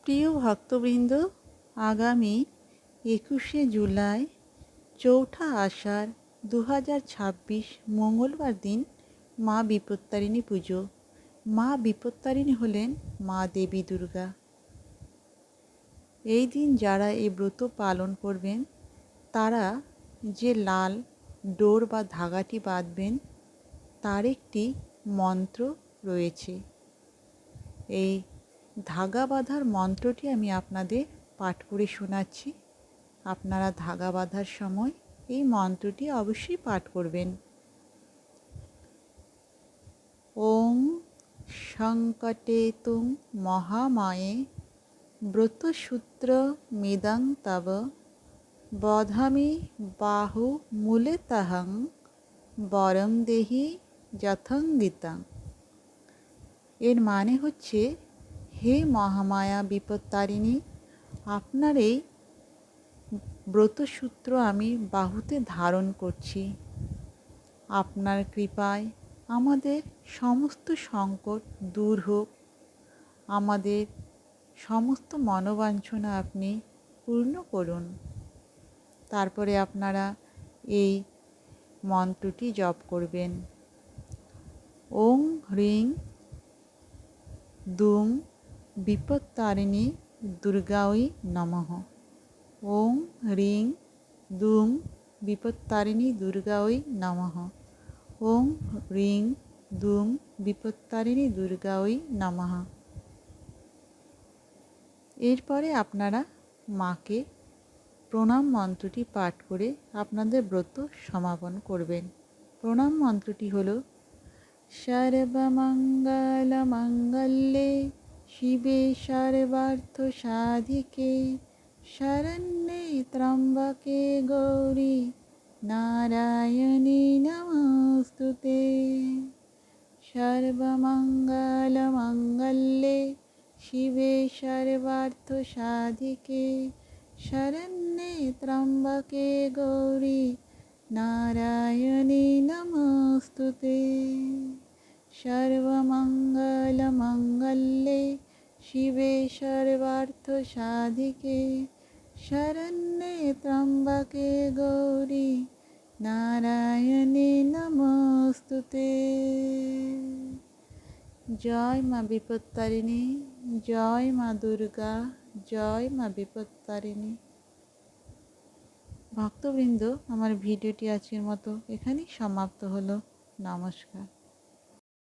প্রিয় ভক্তবৃন্দ, আগামী 21শে জুলাই চৌঠা আষাঢ় 2026 মঙ্গলবার দিন মা বিপত্তারিণী পুজো। মা বিপত্তারিণী হলেন মা দেবী দুর্গা। এই দিন যারা এই ব্রত পালন করবেন তারা যে লাল ডোর বা ধাগাটি বাঁধবেন তার একটি মন্ত্র রয়েছে। এই ধাগা বাঁধার মন্ত্রটি আমি আপনাদের পাঠ করে শোনাচ্ছি। আপনারা ধাগা বাঁধার সময় এই মন্ত্রটি অবশ্যই পাঠ করবেন। ওং সংকটেতুং মহামায়ে ব্রতসূত্র মেদাং তব বধামি বাহু মূলেতহং বরং দেহি যথঙ্গিতাং। এর মানে হচ্ছে, হে মহামায়া বিপত্তারিণী, আপনার এই ব্রতসূত্র আমি বাহুতে ধারণ করছি। আপনার কৃপায় আমাদের সমস্ত সংকট দূর হোক, আমাদের সমস্ত মনোবাঞ্ছনা আপনি পূর্ণ করুন। তারপরে আপনারা এই মন্ত্রটি জপ করবেন। ওং হ্রিং দুং বিপত্তারিণী দুর্গাই নমঃ। ওং হ্রিং দুং বিপত্তারিণী দুর্গাই নমঃ। ওং হ্রিং দুং বিপত্তারিণী দুর্গাই নমঃ। এরপরে আপনারা মাকে প্রণাম মন্ত্রটি পাঠ করে আপনাদের ব্রত সমাপন করবেন। প্রণাম মন্ত্রটি হল, সর্বমঙ্গলমঙ্গলে শিবে সর্বার্থ সাধিকে শরণ্যে ত্র্যম্বকে গৌরী নারায়ণী নমস্তুতে। সর্বমঙ্গলমঙ্গলে শিবে সর্বার্থ সাধিকে শরণ্যে ত্র্যম্বকে গৌরী নারায়ণী নমস্তুতে। সর্বমঙ্গলমঙ্গলে শিবে সর্বার্থ সাধিকে শরণ্যে ত্র্যম্বকে গৌরী নারায়ণী নমস্তুতে। জয় মা বিপত্তারিণী, জয় মা দুর্গা, জয় মা বিপত্তারিণী। ভক্তবৃন্দ, আমার ভিডিওটি আজকের মতো এখানেই সমাপ্ত হলো। নমস্কার।